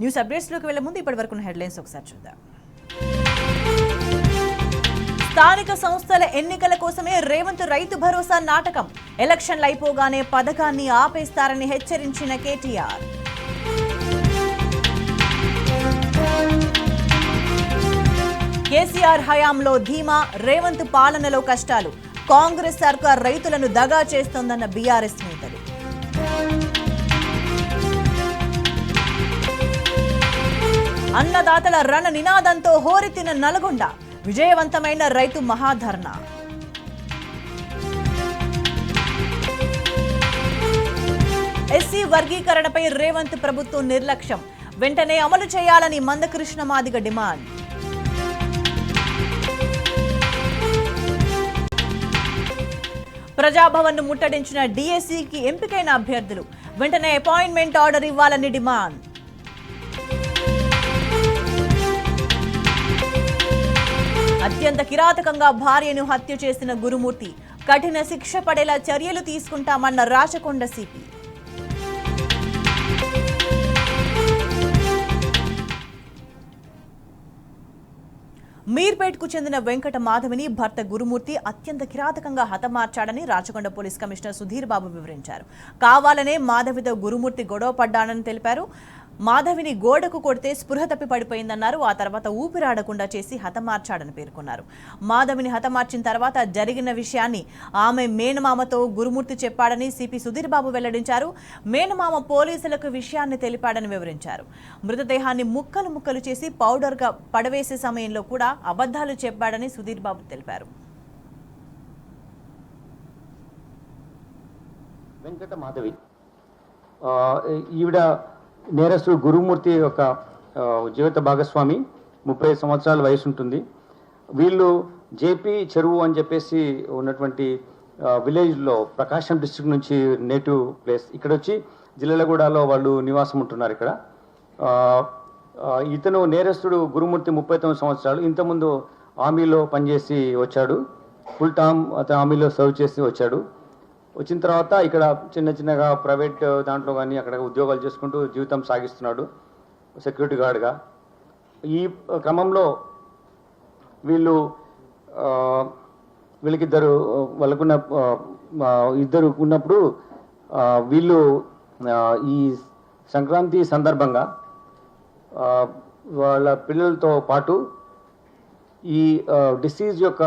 News అప్డేట్స్లోకి వెళ్లే ముందు ఇప్పటివరకు హెడ్లైన్స్ ఒకసారి చూద్దాం. స్థానిక సంస్థల ఎన్నికల కోసమే రేవంత్ రైతు భరోసా నాటకం. ఎలక్షన్లు అయిపోగానే పథకాన్ని ఆపేస్తారని హెచ్చరించిన కేటీఆర్. కేసీఆర్ హయాంలో ధీమా, రేవంత్ పాలనలో కష్టాలు. కాంగ్రెస్ సర్కార్ రైతులను దగా చేస్తోందన్న బీఆర్ఎస్ నేతలు. అన్నదాతల రణ నినాదంతో హోరెత్తిన నల్గొండ. విజయవంతమైన రైతు మహాధర్నా. ఎస్సీ వర్గీకరణపై రేవంత్ ప్రభుత్వం నిర్లక్ష్యం. వెంటనే అమలు చేయాలని మందకృష్ణ మాదిగ డిమాండ్. ప్రజాభవన్ ను ముట్టడించిన డీఎస్సీకి ఎంపికైన అభ్యర్థులు వెంటనే అపాయింట్మెంట్ ఆర్డర్ ఇవ్వాలని డిమాండ్. అత్యంత కిరాతకంగా భార్యను హత్య చేసిన గురుమూర్తి. కఠిన శిక్ష పడేలా చర్యలు తీసుకుంటామన్న రాచకొండ సిపి. మీర్పేట్కు చెందిన వెంకట మాధవిని భర్త గురుమూర్తి అత్యంత కిరాతకంగా హతమార్చాడని రాచకొండ పోలీస్ కమిషనర్ సుధీర్ బాబు వివరించారు. కావాలనే మాధవితో గురుమూర్తి గొడవ పడ్డానని తెలిపారు. మాధవిని గోడకు కొడితే స్పృహ తప్పి పడిపోయిందన్నారు. ఆ తర్వాత ఊపిరాడకుండా చేసి హతమార్చాడని పేర్కొన్నారు. మాధవిని హతమార్చిన తర్వాత జరిగిన విషయాన్ని ఆమె మేనమామతో గురుమూర్తి చెప్పాడని సిపి సుధీర్ బాబు వెల్లడించారు. మేనమామ పోలీసులకు విషయాన్ని తెలిపాడని వివరించారు. మృతదేహాన్ని ముక్కలు ముక్కలు చేసి పౌడర్గా పడవేసే సమయంలో కూడా అబద్ధాలు చెప్పాడని సుధీర్ బాబు తెలిపారు. వెంకట మాధవి ఈవిడ నేరస్తుడు గురుమూర్తి యొక్క జీవిత భాగస్వామి. 30 సంవత్సరాల వయసు ఉంటుంది. వీళ్ళు జేపీ చెరువు అని చెప్పేసి ఉన్నటువంటి విలేజ్లో ప్రకాశం డిస్ట్రిక్ట్ నుంచి నేటివ్ ప్లేస్. ఇక్కడ వచ్చి జిల్లెలగూడలో వాళ్ళు నివాసం ఉంటున్నారు. ఇక్కడ ఇతను నేరస్తుడు గురుమూర్తి 39 సంవత్సరాలు. ఇంతకుముందు ఆర్మీలో పనిచేసి వచ్చాడు. ఫుల్ టర్మ్ అతను ఆర్మీలో సర్వ్ చేసి వచ్చాడు. వచ్చిన తర్వాత ఇక్కడ చిన్నగా ప్రైవేట్ దాంట్లో కానీ అక్కడ ఉద్యోగాలు చేసుకుంటూ జీవితం సాగిస్తున్నాడు సెక్యూరిటీ గార్డ్గా. ఈ క్రమంలో వాళ్ళకున్న ఇద్దరు ఉన్నప్పుడు వీళ్ళు ఈ సంక్రాంతి సందర్భంగా వాళ్ళ పిల్లలతో పాటు ఈ డిసీజ్ యొక్క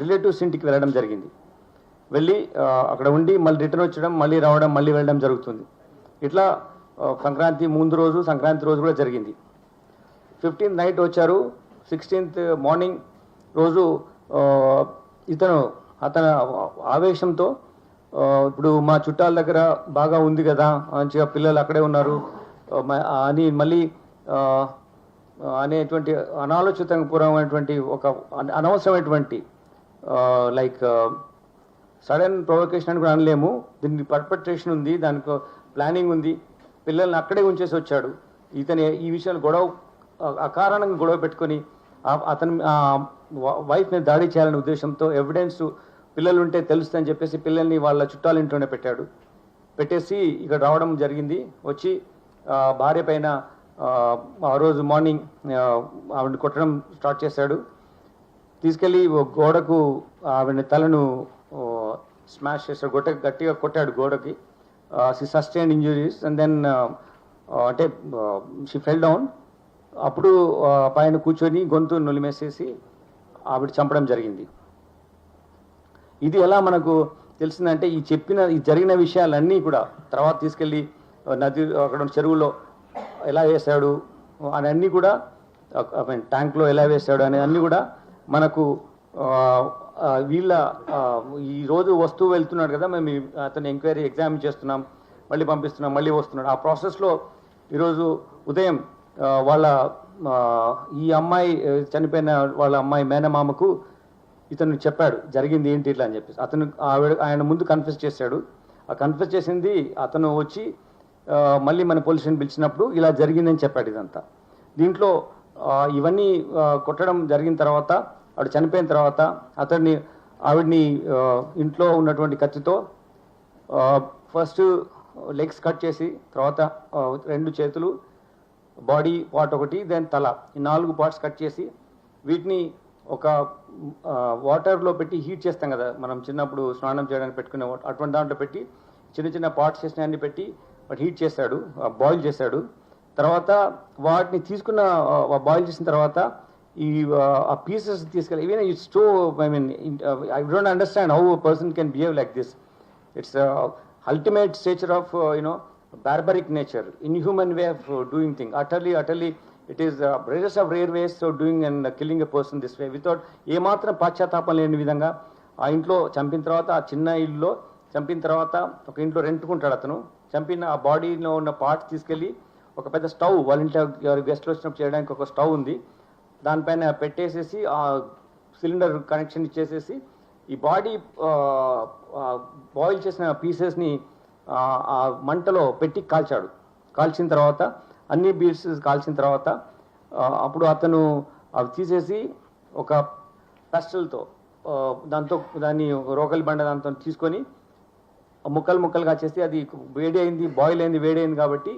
రిలేటివ్స్ ఇంటికి వెళ్ళడం జరిగింది. వెళ్ళి అక్కడ ఉండి మళ్ళీ రిటర్న్ వచ్చడం, మళ్ళీ రావడం, మళ్ళీ వెళ్ళడం జరుగుతుంది. ఇట్లా సంక్రాంతి ముందు రోజు, సంక్రాంతి రోజు కూడా జరిగింది. 15th నైట్ వచ్చారు. 16th మార్నింగ్ రోజు అతను ఆవేశంతో ఇప్పుడు మా చుట్టాల దగ్గర బాగా ఉంది కదా, మంచిగా పిల్లలు అక్కడే ఉన్నారు అని మళ్ళీ అనేటువంటి అనాలోచితపూర్వమైనటువంటి ఒక అనవసరమైనటువంటి లైక్ సడన్ ప్రొవొకేషన్ అని కూడా అనలేము. దీనికి పర్పెట్రేషన్ ఉంది, దానికి ప్లానింగ్ ఉంది. పిల్లల్ని అక్కడే ఉంచేసి వచ్చాడు. ఇతను ఈ విషయాలు అకారణంగా గొడవ పెట్టుకొని అతను వైఫ్ మీద దాడి చేయాలనే ఉద్దేశంతో ఎవిడెన్స్ పిల్లలు ఉంటే తెలుస్తుందని చెప్పేసి పిల్లల్ని వాళ్ళ చుట్టాల ఇంట్లోనే పెట్టేసి ఇక్కడ రావడం జరిగింది. వచ్చి భార్య పైన ఆ రోజు మార్నింగ్ ఆవిడని కొట్టడం స్టార్ట్ చేశాడు. తీసుకెళ్ళి గోడకు ఆవిడ తలను స్మాష్ చేశాడు, గట్టిగా కొట్టాడు గోడకి. She sustained injuries and then అంటే షీ ఫెల్ డౌన్. అప్పుడు పైన కూర్చొని గొంతు నులిమేసేసి ఆవిడ చంపడం జరిగింది. ఇది ఎలా మనకు తెలిసిందంటే ఈ జరిగిన విషయాలన్నీ కూడా తర్వాత తీసుకెళ్ళి నది అక్కడ చెరువులో ఎలా వేశాడు అని అన్నీ కూడా, ట్యాంక్లో ఎలా వేశాడు అనే అన్నీ కూడా మనకు వీళ్ళ ఈరోజు వస్తువు వెళ్తున్నాడు కదా, మేము అతను ఎంక్వైరీ ఎగ్జామిన్ చేస్తున్నాం, మళ్ళీ పంపిస్తున్నాం, మళ్ళీ వస్తున్నాడు. ఆ ప్రాసెస్లో ఈరోజు ఉదయం వాళ్ళ ఈ అమ్మాయి చనిపోయిన వాళ్ళ అమ్మాయి మేనమామకు ఇతను చెప్పాడు జరిగింది ఏంటి ఇట్లా అని చెప్పేసి. ఆయన ముందు కన్ఫెస్ చేశాడు. ఆ కన్ఫెస్ చేసింది అతను వచ్చి మళ్ళీ మన పోలీస్ స్టేషన్ పిలిచినప్పుడు ఇలా జరిగిందని చెప్పాడు ఇదంతా. దీంట్లో ఇవన్నీ కొట్టడం జరిగిన తర్వాత, ఆవిడ చనిపోయిన తర్వాత ఆవిడ్ని ఇంట్లో ఉన్నటువంటి కత్తితో ఫస్ట్ లెగ్స్ కట్ చేసి, తర్వాత 2 చేతులు బాడీ పార్ట్ ఒకటి, దెన్ తల, ఈ 4 పార్ట్స్ కట్ చేసి వీటిని ఒక వాటర్లో పెట్టి హీట్ చేస్తాం కదా మనం చిన్నప్పుడు స్నానం చేయడానికి పెట్టుకునే అటువంటి దాంట్లో పెట్టి చిన్న చిన్న పార్ట్స్ చేసినవన్నీ పెట్టి వాటి హీట్ చేశాడు, బాయిల్ చేశాడు. తర్వాత వాటిని తీసుకున్న బాయిల్ చేసిన తర్వాత ఈ ఆ పీసెస్ తీసుకెళ్ళి even it's so I mean I don't understand how a person can behave like this. It's ultimate stature of barbaric nature, inhuman way of doing things. Utterly it is rarest of rare ways of doing and killing a person this way without ఏ మాత్రం పాశ్చాత్తాపం లేని విధంగా. ఆ ఇంట్లో చంపిన తర్వాత, ఆ చిన్న ఇల్లులో చంపిన తర్వాత ఒక ఇంట్లో రెంట్కుంటాడు అతను. చంపిన ఆ బాడీలో ఉన్న పార్ట్స్ తీసుకెళ్ళి ఒక పెద్ద స్టవ్, వాళ్ళ ఇంట్లో గెస్ట్లు వచ్చినప్పుడు చేయడానికి ఒక స్టవ్ ఉంది, దానిపైన పెట్టేసేసి ఆ సిలిండర్ కనెక్షన్ ఇచ్చేసేసి ఈ బాడీ బాయిల్ చేసిన పీసెస్ని ఆ మంటలో పెట్టి కాల్చాడు. కాల్చిన తర్వాత అన్ని పీసెస్ కాల్చిన తర్వాత అప్పుడు అతను అవి తీసేసి ఒక పెస్టల్తో దాన్ని రోకలి బండ దాంతో తీసుకొని ముక్కలుగా చేసి, అది వేడి అయింది, బాయిల్ అయింది, వేడి అయింది కాబట్టి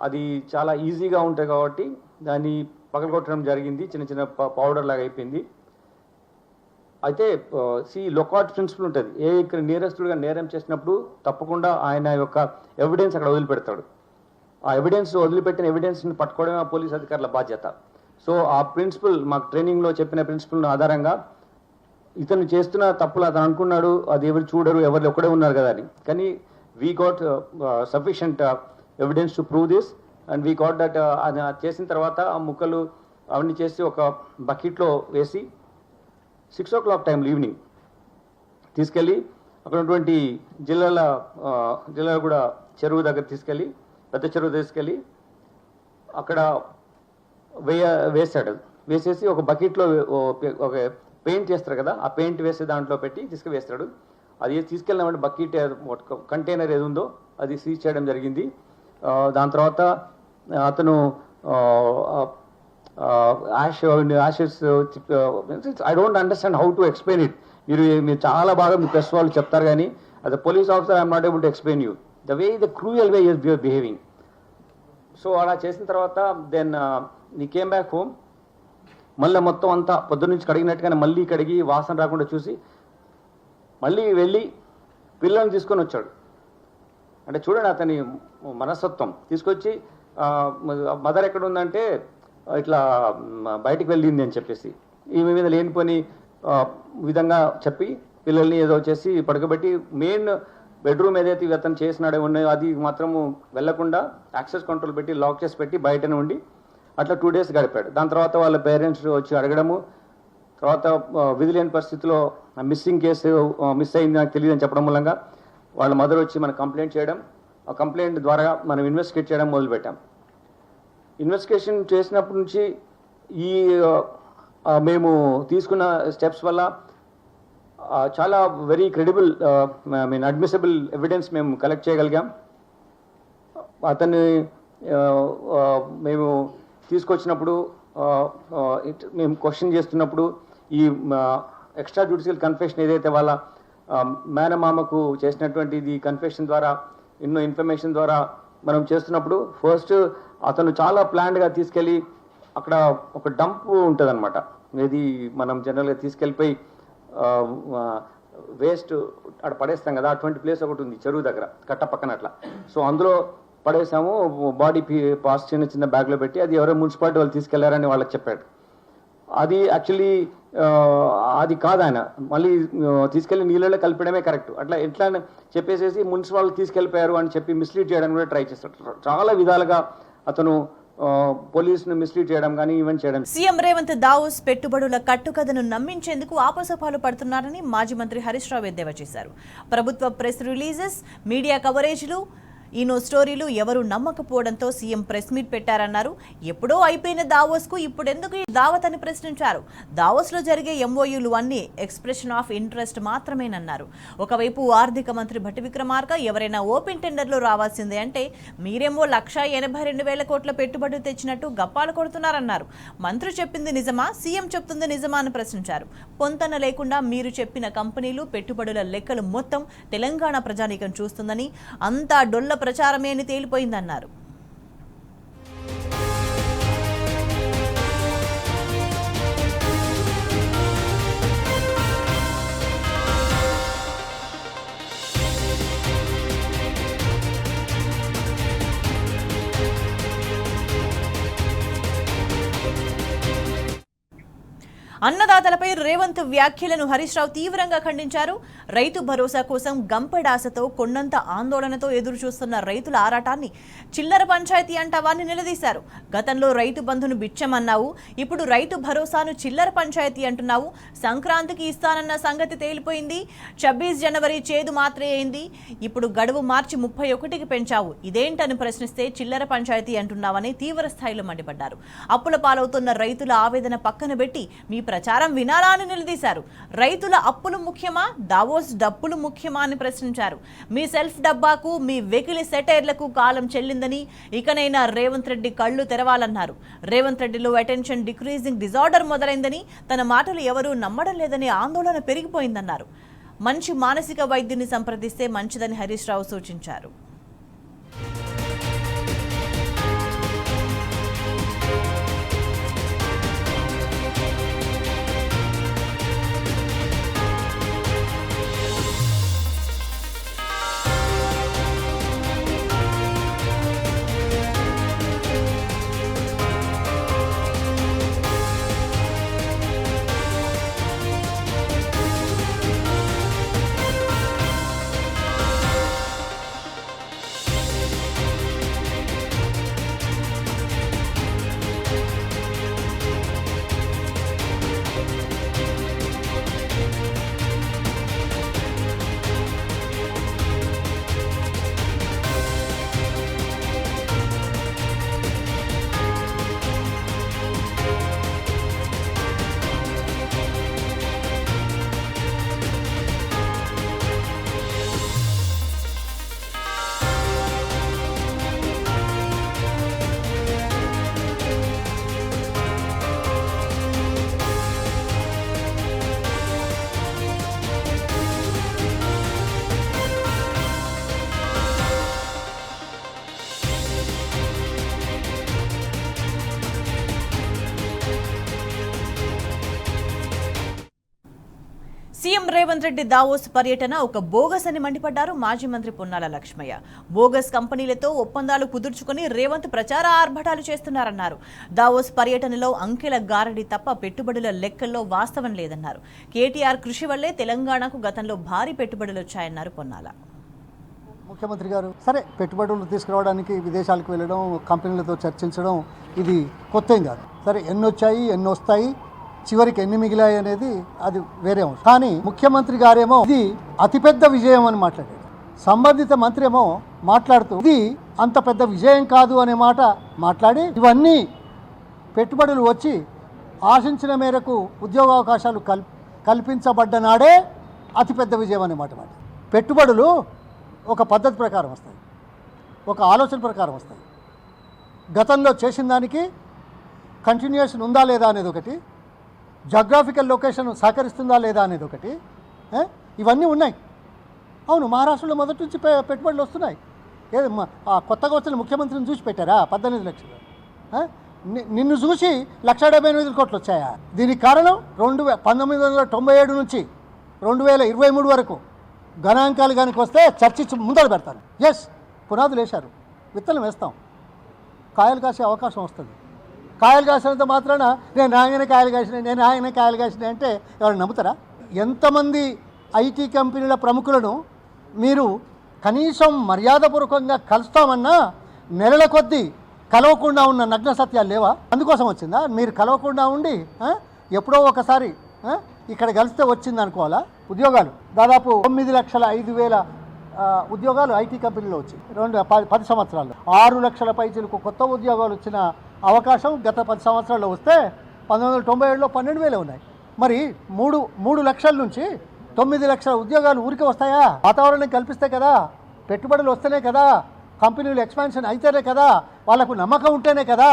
అది చాలా ఈజీగా ఉంటుంది కాబట్టి దాన్ని పగలగొట్టడం జరిగింది, చిన్న చిన్న పౌడర్ లాగా అయిపోయింది. అయితే లొకాట్ ప్రిన్సిపల్ ఉంటుంది, ఇక్కడ నేరస్తుడుగా నేరం చేసినప్పుడు తప్పకుండా ఆయన యొక్క ఎవిడెన్స్ అక్కడ వదిలిపెడతాడు. ఆ ఎవిడెన్స్ వదిలిపెట్టిన ఎవిడెన్స్ని పట్టుకోవడమే ఆ పోలీస్ అధికారుల బాధ్యత. సో ఆ ప్రిన్సిపల్ మాకు ట్రైనింగ్లో చెప్పిన ప్రిన్సిపల్ ఆధారంగా ఇతను చేస్తున్న తప్పులు అతను అనుకున్నాడు అది ఎవరు చూడరు, ఎవరు ఒక్కడే ఉన్నారు కదా అని. కానీ we got sufficient evidence to prove this and we got that. అది చేసిన తర్వాత ఆ ముక్కలు అవన్నీ చేసి ఒక బకెట్లో వేసి 6 o'clock టైంలో ఈవినింగ్ తీసుకెళ్ళి అక్కడ ఉన్నటువంటి జిల్లాల కూడా చెరువు దగ్గర తీసుకెళ్ళి, పెద్ద చెరువు తీసుకెళ్ళి అక్కడ వేసాడు. వేసేసి ఒక బకెట్లో ఒక పెయింట్ చేస్తారు కదా, ఆ పెయింట్ వేసే దాంట్లో పెట్టి తీసుకువేస్తాడు. అది తీసుకెళ్ళినామంటే బకెట్ కంటైనర్ ఏది ఉందో అది సీజ్ చేయడం జరిగింది. దాని తర్వాత అతను ashes I don't understand how to explain it. మీరు చాలా బాగా మీ ప్రెస్ వాళ్ళు చెప్తారు కానీ as a police officer I am not able to explain you the way, the cruel way you are behaving. So అలా చేసిన తర్వాత దెన్ నీ కేమ్ బ్యాక్ హోమ్. మళ్ళీ మొత్తం అంతా పొద్దున్న నుంచి కడిగినట్టుగానే మళ్ళీ కడిగి వాసన రాకుండా చూసి మళ్ళీ వెళ్ళి పిల్లల్ని తీసుకొని వచ్చాడు. అంటే చూడండి అతని మనస్తత్వం. తీసుకొచ్చి మదర్ ఎక్కడ ఉందంటే ఇట్లా బయటికి వెళ్ళింది అని చెప్పేసి ఈమె మీద లేనిపోని విధంగా చెప్పి పిల్లల్ని ఏదో చేసి పడుకోబెట్టి మెయిన్ బెడ్రూమ్ ఏదైతే అతను చేసినాడో ఉన్నాయో అది మాత్రము వెళ్లకుండా యాక్సెస్ కంట్రోల్ పెట్టి లాక్ చేసి పెట్టి బయటనే ఉండి అట్లా 2 days గడిపాడు. దాని తర్వాత వాళ్ళ పేరెంట్స్ వచ్చి అడగడము, తర్వాత విధి లేని పరిస్థితిలో మిస్సింగ్ కేసు మిస్ అయింది నాకు తెలియదు అని చెప్పడం మూలంగా వాళ్ళ మదర్ వచ్చి మనకు కంప్లైంట్ చేయడం, ఆ కంప్లైంట్ ద్వారా మనం ఇన్వెస్టిగేట్ చేయడం మొదలుపెట్టాం. ఇన్వెస్టిగేషన్ చేసినప్పటి నుంచి ఈ మేము తీసుకున్న స్టెప్స్ వల్ల చాలా వెరీ క్రెడిబుల్ అడ్మిసిబుల్ ఎవిడెన్స్ మేము కలెక్ట్ చేయగలిగాం. అతన్ని మేము తీసుకొచ్చినప్పుడు మేము క్వశ్చన్ చేస్తున్నప్పుడు ఈ ఎక్స్ట్రా జ్యుడిషియల్ కన్ఫెషన్ ఏదైతే వాళ్ళ మేనమామకు చేసినటువంటిది కన్ఫెషన్ ద్వారా ఎన్నో ఇన్ఫర్మేషన్ ద్వారా మనం చేస్తున్నప్పుడు ఫస్ట్ అతను చాలా ప్లాన్డ్గా తీసుకెళ్ళి అక్కడ ఒక డంప్ ఉంటుంది అనమాట. ఇది మనం జనరల్గా తీసుకెళ్ళిపోయి వేస్ట్ అక్కడ పడేస్తాం కదా, అటువంటి ప్లేస్ ఒకటి ఉంది చెరువు దగ్గర కట్ట పక్కన అట్లా. సో అందులో పడేసాము, బాడీ పార్ట్స్ చిన్న చిన్న బ్యాగ్లో పెట్టి అది ఎవరో మున్సిపాలిటీ వాళ్ళు తీసుకెళ్లారని వాళ్ళకి చెప్పాడు. అది యాక్చువల్లీ అది కాదు, ఆయన మళ్ళీ తీసుకెళ్లి నీళ్ళలో కలిపడమే కరెక్ట్. అట్లా ఎట్లా చెప్పేసేసి మున్సిపాలిటీ తీసుకెళ్ళిపోయారు అని చెప్పి మిస్లీడ్ చేయడానికి కూడా ట్రై చేస్తాడు. చాలా విధాలుగా అతను పోలీసును మిస్లీడ్ చేయడం కానీ ఈవెంట్ చేయడం. సీఎం రేవంత్ దావోస్ పెట్టుబడుల కట్టుకథను నమ్మించేందుకు ఆపసోపాలు పడుతున్నారని మాజీ మంత్రి హరీష్ రావు ఎద్దేవా చేశారు. ప్రభుత్వ ప్రెస్ రిలీజెస్, మీడియా కవరేజ్లు, ఈనో స్టోరీలు ఎవరు నమ్మకపోవడంతో సీఎం ప్రెస్ మీట్ పెట్టారన్నారు. ఎప్పుడో అయిపోయిన దావోస్కు ఇప్పుడెందుకు ఈ దావత్ అని ప్రశ్నించారు. దావోస్లో జరిగే ఎంఓయూలు అన్ని ఎక్స్ప్రెషన్ ఆఫ్ ఇంట్రెస్ట్ మాత్రమేనన్నారు. ఒకవైపు ఆర్థిక మంత్రి భట్టి విక్రమార్క ఎవరైనా ఓపెన్ టెండర్లో రావాల్సిందే అంటే మీరేమో 1,82,000 కోట్ల పెట్టుబడులు తెచ్చినట్టు గప్పాలు కొడుతున్నారన్నారు. మంత్రి చెప్పింది నిజమా, సీఎం చెప్తుంది నిజమా అని ప్రశ్నించారు. పొంతన లేకుండా మీరు చెప్పిన కంపెనీలు పెట్టుబడుల లెక్కలు మొత్తం తెలంగాణ ప్రజానీకం చూస్తుందని, అంతా డొల్ల ప్రచారమే అని తేలిపోయిందన్నారు. అన్నదాతలపై రేవంత్ వ్యాఖ్యలను హరీష్ రావు తీవ్రంగా ఖండించారు. రైతు భరోసా కోసం గంపెడాసతో కొండంత ఆందోళనతో ఎదురు చూస్తున్న రైతుల ఆరాటాన్ని చిల్లర పంచాయతీ అంటావాన్ని నిలదీశారు. గతంలో రైతు బంధును బిచ్చమన్నావు, ఇప్పుడు రైతు భరోసాను చిల్లర పంచాయతీ అంటున్నావు. సంక్రాంతికి ఇస్తానన్న సంగతి తేలిపోయింది. 26 జనవరి చేదు మాత్రే అయింది. ఇప్పుడు గడువు మార్చి 31కి పెంచావు. ఇదేంటని ప్రశ్నిస్తే చిల్లర పంచాయతీ అంటున్నావని తీవ్ర స్థాయిలో మండిపడ్డారు. అప్పుల పాలవుతున్న రైతుల ఆవేదన పక్కన పెట్టి మీ ప్రచారం వినాలా అని నిలదీశారు. రైతుల అప్పులు ముఖ్యమా, దావోస్ డబ్బులు ముఖ్యమా అని ప్రశ్నించారు. మీ సెల్ఫ్ డబ్బాకు, మీ వెకిలి సెటైర్లకు కాలం చెల్లిందని ఇకనైనా రేవంత్ రెడ్డి కళ్లు తెరవాలన్నారు. రేవంత్ రెడ్డిలో అటెన్షన్ డిక్రీజింగ్ డిజార్డర్ మొదలైందని, తన మాటలు ఎవరూ నమ్మడం లేదని ఆందోళన పెరిగిపోయిందన్నారు. మంచి మానసిక వైద్యుని సంప్రదిస్తే మంచిదని హరీష్ రావు సూచించారు. సీఎం రేవంత్ రెడ్డి దావోస్ పర్యటన ఒక బోగస్ అని మండిపడ్డారు మాజీ మంత్రి పొన్నాల లక్ష్మయ్య. బోగస్ కంపెనీలతో ఒప్పందాలు కుదుర్చుకుని రేవంత్ ప్రచార ఆర్భటాలు చేస్తున్నారన్నారు. దావోస్ పర్యటనలో అంకెల గారడి తప్ప పెట్టుబడుల లెక్కల్లో వాస్తవం లేదన్నారు. కేటీఆర్ కృషి వల్లే తెలంగాణకు గతంలో భారీ పెట్టుబడులు వచ్చాయన్నారు పొన్నాల. ముఖ్యమంత్రి గారు సరే పెట్టుబడులు తీసుకురావడానికి విదేశాలకు వెళ్ళడం, కంపెనీలతో చర్చించడం ఇది కొత్త ఏం కాదు. సరే ఎన్ని వచ్చాయి, ఎన్ని వస్తాయి, చివరికి ఎన్ని మిగిలాయి అనేది అది వేరే అంశం. కానీ ముఖ్యమంత్రి గారేమో ఇది అతిపెద్ద విజయం అని మాట్లాడారు. సంబంధిత మంత్రి ఏమో మాట్లాడుతూ ఇది అంత పెద్ద విజయం కాదు అనే మాట మాట్లాడి, ఇవన్నీ పెట్టుబడులు వచ్చి ఆశించిన మేరకు ఉద్యోగావకాశాలు కల్పించబడ్డ నాడే అతిపెద్ద విజయం అనే మాట. పెట్టుబడులు ఒక పద్ధతి ప్రకారం వస్తాయి, ఒక ఆలోచన ప్రకారం వస్తాయి. గతంలో చేసిన దానికి కంటిన్యూషన్ ఉందా లేదా అనేది ఒకటి, జాగ్రాఫికల్ లొకేషన్ సహకరిస్తుందా లేదా అనేది ఒకటి, ఇవన్నీ ఉన్నాయి. అవును, మహారాష్ట్రలో మొదటి నుంచి పెట్టుబడులు వస్తున్నాయి. ఏది కొత్తగా వచ్చిన ముఖ్యమంత్రిని చూసి పెట్టారా 18 లక్షలు? నిన్ను చూసి 1,78,000 కోట్లు వచ్చాయా? దీనికి కారణం 1997 నుంచి 2023 వరకు గణాంకాలు కనుక వస్తే చర్చించి ముందర పెడతాను. ఎస్, పునాదులు వేశారు, విత్తనం వేస్తాం, కాయలు కాసే అవకాశం వస్తుంది. కాయలు కాసినంత మాత్రాన నేను రాగానే కాయలు కాసిన అంటే ఎవరు నమ్ముతారా? ఎంతమంది ఐటీ కంపెనీల ప్రముఖులను మీరు కనీసం మర్యాదపూర్వకంగా కలుస్తామన్నా నెలల కొద్దీ కలవకుండా ఉన్న నగ్న సత్యాలు లేవా? అందుకోసం వచ్చిందా? మీరు కలవకుండా ఉండి ఎప్పుడో ఒకసారి ఇక్కడ కలిస్తే వచ్చింది అనుకోవాలా? ఉద్యోగాలు దాదాపు 9,05,000 ఉద్యోగాలు ఐటీ కంపెనీలో వచ్చాయి 10 సంవత్సరాల్లో. 6 లక్షల పైచీలకు కొత్త ఉద్యోగాలు వచ్చిన అవకాశం గత 10 సంవత్సరాల్లో వస్తే 1997లో 12,000 ఉన్నాయి. మరి 3 లక్షల నుంచి 9 లక్షల ఉద్యోగాలు ఊరికే వస్తాయా? వాతావరణం కల్పిస్తే కదా, పెట్టుబడులు వస్తేనే కదా, కంపెనీలు ఎక్స్పాన్షన్ అయితేనే కదా, వాళ్లకు నమ్మకం ఉంటేనే కదా.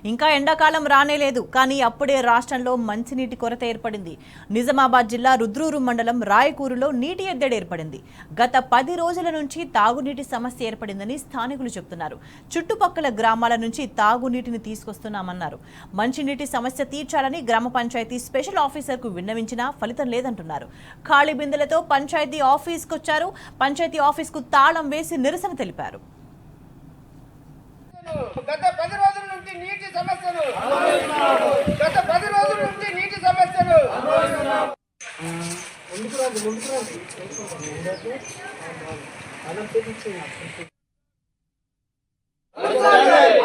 ఇంకా ఎండాకాలం రానేలేదు, కానీ అప్పుడే రాష్ట్రంలో మంచినీటి కొరత ఏర్పడింది. నిజామాబాద్ జిల్లా రుద్రూరు మండలం రాయకూరులో నీటి ఎద్దడి ఏర్పడింది. గత 10 రోజుల నుంచి తాగునీటి సమస్య ఏర్పడిందని స్థానికులు చెబుతున్నారు. చుట్టుపక్కల గ్రామాల నుంచి తాగునీటిని తీసుకొస్తున్నామన్నారు. మంచినీటి సమస్య తీర్చాలని గ్రామ పంచాయతీ స్పెషల్ ఆఫీసర్కు విన్నవించినా ఫలితం లేదంటున్నారు. ఖాళీ బిందెలతో పంచాయతీ ఆఫీస్కొచ్చారు. పంచాయతీ ఆఫీస్కు తాళం వేసి నిరసన తెలిపారు. గత 10 రోజుల నుంచి నీటి సమస్యలు, గత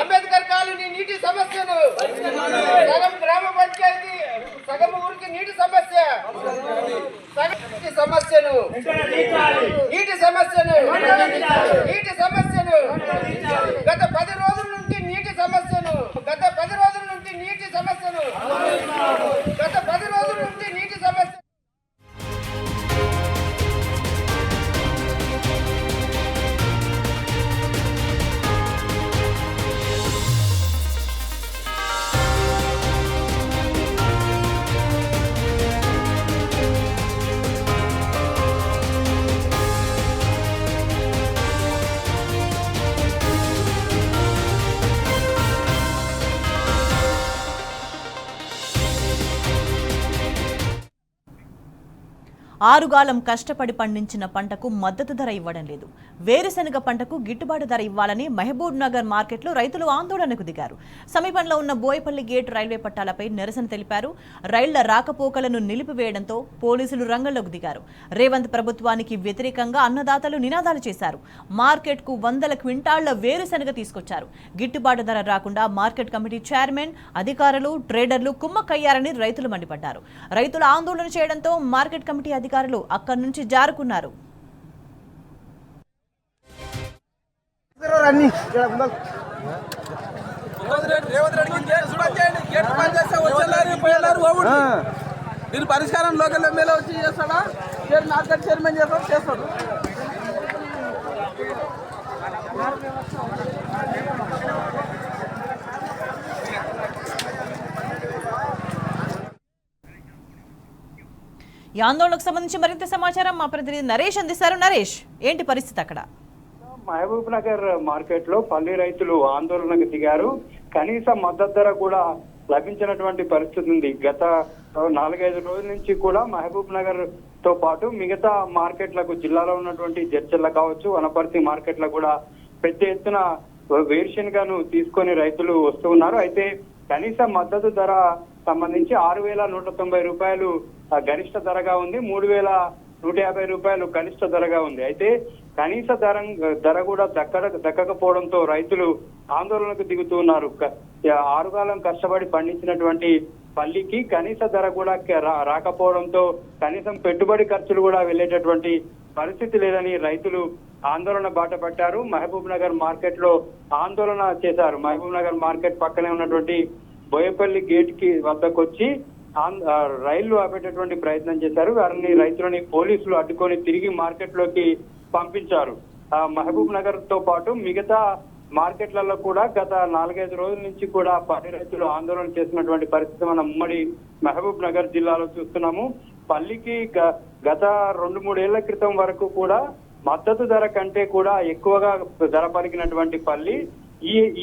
అంబేద్కర్ కాలనీ నీటి సమస్యను సగం గ్రామ పంచాయతీ సగం ఊరికి నీటి సమస్య సగం నీటి సమస్యను గత 10 రోజుల నుండి నీటి సమస్యను ఆరుగాలం కష్టపడి పండించిన పంటకు మద్దతు ధర ఇవ్వడం లేదు. వేరుశెనగ పంటకు గిట్టుబాటు ధర ఇవ్వాలని మహబూబ్ నగర్ మార్కెట్లో రైతులు ఆందోళనకు దిగారు. సమీపంలో ఉన్న బోయపల్లి గేట్ రైల్వే పట్టాలపై నిరసన తెలిపారు. రైళ్ల రాకపోకలను నిలిపివేయడంతో పోలీసులు రంగంలోకి దిగారు. రేవంత్ ప్రభుత్వానికి వ్యతిరేకంగా అన్నదాతలు నినాదాలు చేశారు. మార్కెట్కు 100 క్వింటాళ్ల వేరుశెనగ తీసుకొచ్చారు. గిట్టుబాటు ధర రాకుండా మార్కెట్ కమిటీ చైర్మన్, అధికారులు, ట్రేడర్లు కుమ్మక్కయ్యారని రైతులు మండిపడ్డారు. రైతులు ఆందోళన చేయడంతో మార్కెట్ కమిటీ అధికారులు అక్కడి నుంచి జారుకున్నారు. దీని పరిష్కారం లోకల్ ఎమ్మెల్యే వచ్చి చేస్తాడా, మార్కెట్ చైర్మన్ చేస్తాడు. ఈ ఆందోళనకు సంబంధించి మరింత సమాచారం మా ప్రతినిధి నరేష్ అందిస్తారు. నరేష్, ఏంటి పరిస్థితి అక్కడ? మహబూబ్ నగర్ మార్కెట్ లో పల్లి రైతులు ఆందోళనకు దిగారు. కనీస మద్దతు ధర కూడా లభించినటువంటి పరిస్థితి ఉంది. గత 4-5 రోజుల నుంచి కూడా మహబూబ్ నగర్ తో పాటు మిగతా మార్కెట్లకు, జిల్లాలో ఉన్నటువంటి జడ్చర్ల కావచ్చు, వనపర్తి మార్కెట్ల కూడా పెద్ద ఎత్తున వేరుశెనగను తీసుకొని రైతులు వస్తూ ఉన్నారు. అయితే కనీస మద్దతు ధర సంబంధించి 6,190 రూపాయలు గరిష్ట ధరగా ఉంది, 3,150 రూపాయలు కనిష్ట ధరగా ఉంది. అయితే కనీస ధర కూడా దక్కకపోవడంతో రైతులు ఆందోళనకు దిగుతూ ఉన్నారు. 6 కాలం కష్టపడి పండించినటువంటి పల్లికి కనీస ధర కూడా రాకపోవడంతో కనీసం పెట్టుబడి ఖర్చులు కూడా వెళ్లేటటువంటి పరిస్థితి లేదని రైతులు ఆందోళన బాట పట్టారు. మహబూబ్ నగర్ మార్కెట్ లో ఆందోళన చేశారు. మహబూబ్ నగర్ మార్కెట్ పక్కనే ఉన్నటువంటి బోయపల్లి గేట్ కి వద్దకు వచ్చి రైళ్లు ఆపేటటువంటి ప్రయత్నం చేశారు. వారిని రైతులని పోలీసులు అడ్డుకొని తిరిగి మార్కెట్ లోకి పంపించారు. మహబూబ్ నగర్ తో పాటు మిగతా మార్కెట్లలో కూడా గత 4-5 రోజుల నుంచి కూడా పల్లి రైతులు ఆందోళన చేసినటువంటి పరిస్థితి మనం ఉమ్మడి మహబూబ్ నగర్ జిల్లాలో చూస్తున్నాము. పల్లికి గత 2-3 ఏళ్ల క్రితం వరకు కూడా మద్దతు ధర కంటే కూడా ఎక్కువగా ధర పలికినటువంటి పల్లి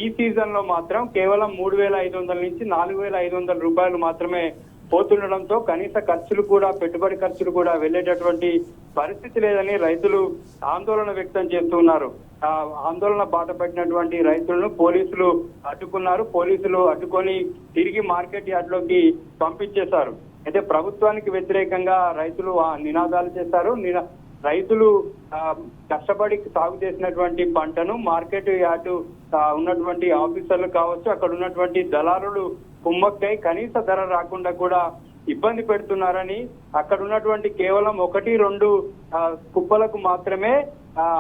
ఈ సీజన్ లో మాత్రం కేవలం 3,500 నుంచి 4,500 రూపాయలు మాత్రమే పోతుండడంతో కనీస ఖర్చులు కూడా, పెట్టుబడి ఖర్చులు కూడా వెళ్లేటటువంటి పరిస్థితి లేదని రైతులు ఆందోళన వ్యక్తం చేస్తున్నారు. ఆందోళన బాట పట్టినటువంటి రైతులను పోలీసులు అడ్డుకున్నారు. పోలీసులు అడ్డుకొని తిరిగి మార్కెట్ యార్డ్ లోకి పంపించేశారు. అయితే ప్రభుత్వానికి వ్యతిరేకంగా రైతులు నినాదాలు చేశారు. రైతులు కష్టపడి సాగు చేసినటువంటి పంటను మార్కెట్ యార్డు ఉన్నటువంటి ఆఫీసర్లు కావచ్చు, అక్కడ ఉన్నటువంటి దళారులు కుమ్మక్కై కనీస ధర రాకుండా కూడా ఇబ్బంది పెడుతున్నారని, అక్కడ ఉన్నటువంటి కేవలం 1-2 కుప్పలకు మాత్రమే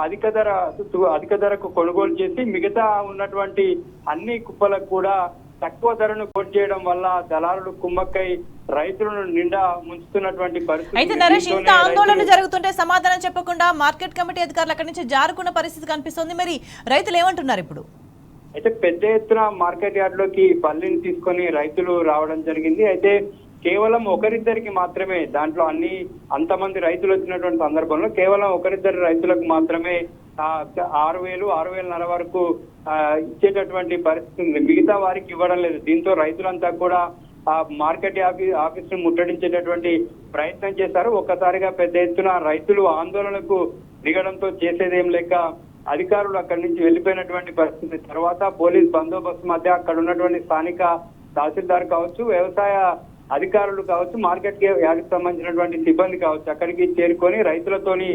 అధిక ధరకు కొనుగోలు చేసి మిగతా ఉన్నటువంటి అన్ని కుప్పలకు కూడా తక్కువ ధరను కోట్ చేయడం వల్ల దళారులు కుమ్మక్కై రైతులను నిండా ముంచుతున్నటువంటి పరిస్థితి. అయితే నరేష్, ఇంత ఆందోళన జరుగుతుంటే సమాధానం చెప్పకుండా మార్కెట్ కమిటీ అధికారులు అక్కడి నుంచి జారుకున్న పరిస్థితి కనిపిస్తుంది. మరి రైతులు ఏమంటున్నారు ఇప్పుడు? అయితే పెద్ద ఎత్తున మార్కెట్ యార్డ్ లోకి పల్లిని తీసుకొని రైతులు రావడం జరిగింది. అయితే కేవలం ఒకరిద్దరికి మాత్రమే, దాంట్లో అంతమంది రైతులు వచ్చినటువంటి సందర్భంలో కేవలం ఒకరిద్దరు రైతులకు మాత్రమే 6,000-6,500 వరకు ఇచ్చేటటువంటి పరిస్థితి ఉంది. మిగతా వారికి ఇవ్వడం లేదు. దీంతో రైతులంతా కూడా మార్కెట్ ఆఫీస్ ను ముట్టడించేటటువంటి ప్రయత్నం చేశారు. ఒక్కసారిగా పెద్ద ఎత్తున రైతులు ఆందోళనకు దిగడంతో చేసేదేం లేక అధికారులు అక్కడి నుంచి వెళ్లిపోయినటువంటి పరిస్థితి. తర్వాత పోలీస్ బందోబస్తు మధ్య అక్కడ ఉన్నటువంటి స్థానిక తహసీల్దార్ కావచ్చు, వ్యవసాయ అధికారులు కావచ్చు, మార్కెట్ యార్డ్కి సంబంధించినటువంటి సిబ్బంది కావచ్చు, అక్కడికి చేరుకొని రైతులతోని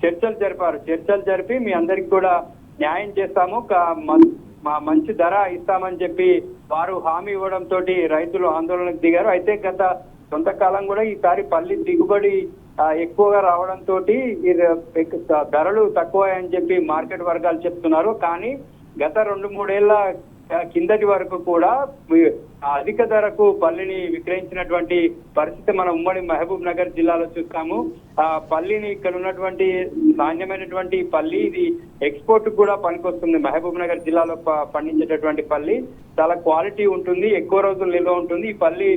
చర్చలు జరిపారు. చర్చలు జరిపి మీ అందరికి కూడా న్యాయం చేస్తాము, మంచి ధర ఇస్తామని చెప్పి వారు హామీ ఇవ్వడంతో రైతులు ఆందోళనకు దిగారు. అయితే గత కొంతకాలం కూడా ఈసారి పల్లి దిగుబడి ఎక్కువగా రావడంతో ధరలు తక్కువ అని చెప్పి మార్కెట్ వర్గాలు చెప్తున్నారు. కానీ గత 2-3 ఏళ్ల కిందటి వరకు కూడా అధిక ధరకు పల్లిని విక్రయించినటువంటి పరిస్థితి మనం ఉమ్మడి మహబూబ్ నగర్ జిల్లాలో చూస్తాము. పల్లిని ఇక్కడ ఉన్నటువంటి నాణ్యమైనటువంటి పల్లి ఇది ఎక్స్పోర్ట్ కూడా పనికొస్తుంది. మహబూబ్ నగర్ జిల్లాలో పండించేటటువంటి పల్లి చాలా క్వాలిటీ ఉంటుంది, ఎక్కువ రోజులు నిల్వ ఉంటుంది. ఈ పల్లి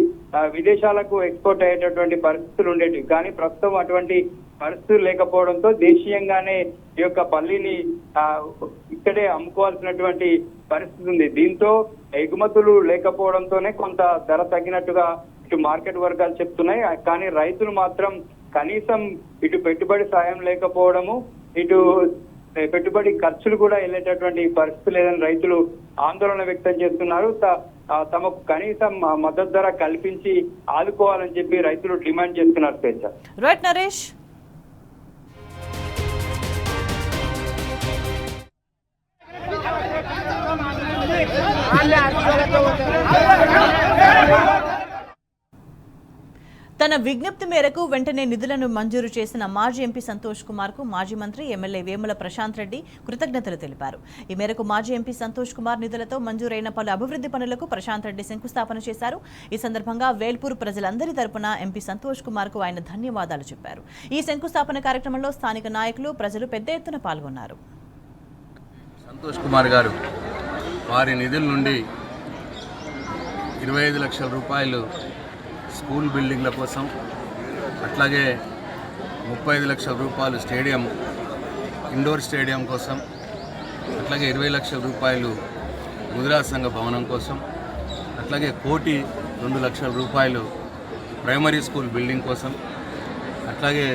విదేశాలకు ఎక్స్పోర్ట్ అయ్యేటటువంటి పరిస్థితులు ఉండేవి. కానీ ప్రస్తుతం అటువంటి పరిస్థితులు లేకపోవడంతో దేశీయంగానే ఈ యొక్క పల్లిని ఇక్కడే అమ్ముకోవాల్సినటువంటి పరిస్థితి ఉంది. దీంతో ఎగుమతులు లేకపోవడంతోనే కొంత ధర తగ్గినట్టుగా ఇటు మార్కెట్ వర్గాలు చెప్తున్నాయి. కానీ రైతులు మాత్రం కనీసం ఇటు పెట్టుబడి సాయం లేకపోవడము, ఇటు పెట్టుబడి ఖర్చులు కూడా వెళ్ళేటటువంటి పరిస్థితి లేదని రైతులు ఆందోళన వ్యక్తం చేస్తున్నారు. తమకు కనీసం మద్దతు ధర కల్పించి ఆదుకోవాలని చెప్పి రైతులు డిమాండ్ చేస్తున్నారు. స్వేచ్ఛ. రైట్ నరేష్. తన విజ్ఞప్తి మేరకు వెంటనే నిధులను మంజూరు చేసిన మాజీ ఎంపీ సంతోష్ కుమార్ కు మాజీ మంత్రి ఎమ్మెల్యే వేముల ప్రశాంత్ రెడ్డి కృతజ్ఞతలు తెలిపారు. ఈ మేరకు మాజీ ఎంపీ సంతోష్ కుమార్ నిధులతో మంజూరైన పలు అభివృద్ధి పనులకు ప్రశాంత్ రెడ్డి శంకుస్థాపన చేశారు. ఈ సందర్భంగా వేల్పూర్ ప్రజలందరి తరపున ఎంపీ సంతోష్ కుమార్ కు ఆయన ధన్యవాదాలు చెప్పారు. ఈ శంకుస్థాపన కార్యక్రమంలో స్థానిక నాయకులు, ప్రజలు పెద్ద ఎత్తున పాల్గొన్నారు. సంతోష్ కుమార్ గారు వారి నిధుల నుండి 25 లక్షల రూపాయలు స్కూల్ బిల్డింగ్ల కోసం, అట్లాగే 35 లక్షల రూపాయలు స్టేడియం, ఇండోర్ స్టేడియం కోసం, అట్లాగే 20 లక్షల రూపాయలు ముదిరా సంఘ భవనం కోసం, అట్లాగే 1,02,00,000 రూపాయలు ప్రైమరీ స్కూల్ బిల్డింగ్ కోసం, అట్లాగే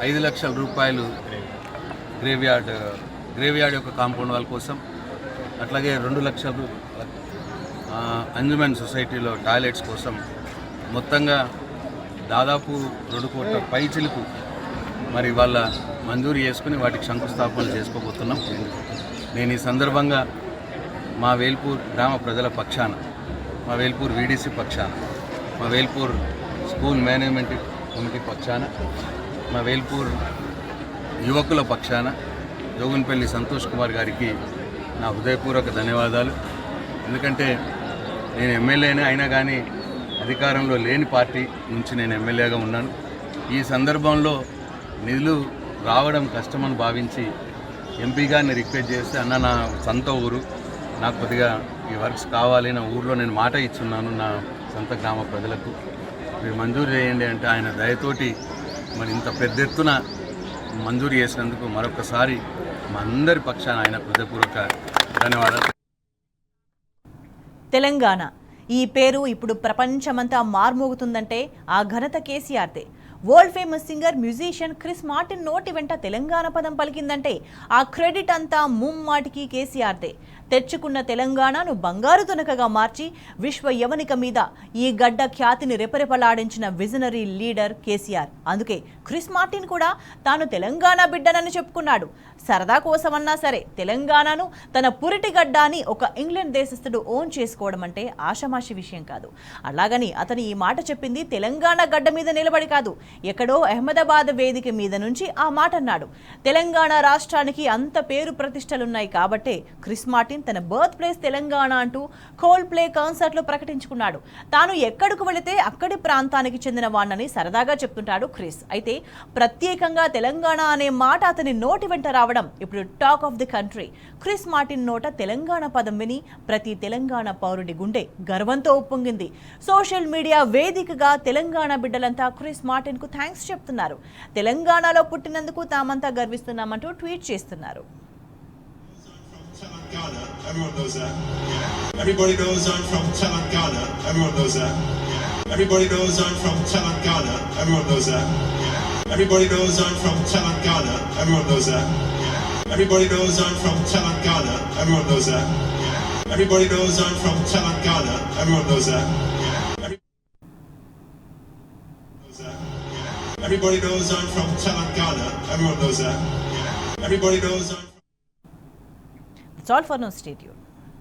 5 లక్షల రూపాయలు గ్రేవ్యార్డ్ యొక్క కాంపౌండ్ వాల్ కోసం, అట్లాగే 2 లక్షలు అంజుమన్ సొసైటీలో టాయిలెట్స్ కోసం, మొత్తంగా దాదాపు 2 కోట్ల పైచిలుకు మరి వాళ్ళ మంజూరు చేసుకుని వాటికి శంకుస్థాపనలు చేసుకోబోతున్నాం. నేను ఈ సందర్భంగా మా వేల్పూర్ గ్రామ ప్రజల పక్షాన, మా వేల్పూర్ వీడీసీ పక్షాన, మా వేల్పూర్ స్కూల్ మేనేజ్మెంట్ కమిటీ పక్షాన, మా వేల్పూర్ యువకుల పక్షాన జోగున్పల్లి సంతోష్ కుమార్ గారికి నా హృదయపూర్వక ధన్యవాదాలు. ఎందుకంటే నేను ఎమ్మెల్యేనే అయినా కానీ అధికారంలో లేని పార్టీ నుంచి నేను ఎమ్మెల్యేగా ఉన్నాను. ఈ సందర్భంలో నిధులు రావడం కష్టమని భావించి ఎంపీ గారిని రిక్వెస్ట్ చేస్తే, అన్న నా సొంత ఊరు, నాకు కొద్దిగా ఈ వర్క్స్ కావాలి, నా ఊర్లో నేను మాట ఇచ్చున్నాను నా సొంత గ్రామ ప్రజలకు, మీరు మంజూరు చేయండి అంటే ఆయన దయతోటి మరి ఇంత పెద్ద ఎత్తున మంజూరు చేసినందుకు మరొకసారి మా అందరి పక్షాన ఆయన హృదయపూర్వక ధన్యవాదాలు. తెలంగాణ ఈ పేరు ఇప్పుడు ప్రపంచమంతా మార్మోగుతుందంటే ఆ ఘనత కేసీఆర్దే. World famous singer, musician Chris Martin నోటి వెంట తెలంగాణ పదం పలికిందంటే ఆ క్రెడిట్ అంతా ముమ్మాటికి కేసీఆర్దే. తెచ్చుకున్న తెలంగాణను బంగారు తునకగా మార్చి విశ్వ యవనిక మీద ఈ గడ్డ ఖ్యాతిని రెపరెపలాడించిన విజనరీ లీడర్ కేసీఆర్. అందుకే క్రిస్ మార్టిన్ కూడా తాను తెలంగాణ బిడ్డనని చెప్పుకున్నాడు. సరదా కోసమన్నా సరే తెలంగాణను తన పురిటి గడ్డ అని ఒక ఇంగ్లాండ్ దేశస్థుడు ఓన్ చేసుకోవడం అంటే ఆషమాషి విషయం కాదు. అలాగని అతను ఈ మాట చెప్పింది తెలంగాణ గడ్డ మీద నిలబడి కాదు, ఎక్కడో అహ్మదాబాద్ వేదిక మీద నుంచి ఆ మాట అన్నాడు. తెలంగాణ రాష్ట్రానికి అంత పేరు ప్రతిష్టలున్నాయి కాబట్టే క్రిస్ మార్టిన్ తన బర్త్ ప్లేస్ తెలంగాణ అంటూ కోల్డ్ ప్లే కాన్సర్ట్లో ప్రకటించుకున్నాడు. తాను ఎక్కడికి వెళితే అక్కడి ప్రాంతానికి చెందిన వాణ్ణని సరదాగా చెప్తుంటాడు క్రిస్. అయితే ప్రత్యేకంగా తెలంగాణ అనే మాట అతని నోటి వెంట రావడం ఇప్పుడు talk of the country. Chris Martin నోట తెలంగాణ పదం విని ప్రతి తెలంగాణ పౌరుడి గుండె గర్వంతో ఉప్పొంగింది. సోషల్ మీడియా వేదికగా తెలంగాణ బిడ్డలంతా క్రిస్ మార్టిన్ కు థ్యాంక్స్ చెప్తున్నారు. తెలంగాణలో పుట్టినందుకు తామంతా గర్విస్తున్నామంటూ ట్వీట్ చేస్తున్నారు. Telangana, everyone knows that. Yeah. Everybody knows I'm from Telangana, everyone knows that. Yeah. Everybody knows I'm from Telangana, everyone knows that. Yeah. Everybody knows I'm from Telangana, everyone knows that. Yeah. Everybody knows I'm from Telangana, everyone knows that. Yeah. Everybody knows I'm from Telangana, everyone knows that. Yeah. Everybody knows I'm from Telangana. Everyone knows that. Yeah. Everybody knows I'm. That's all for now. Stay tuned.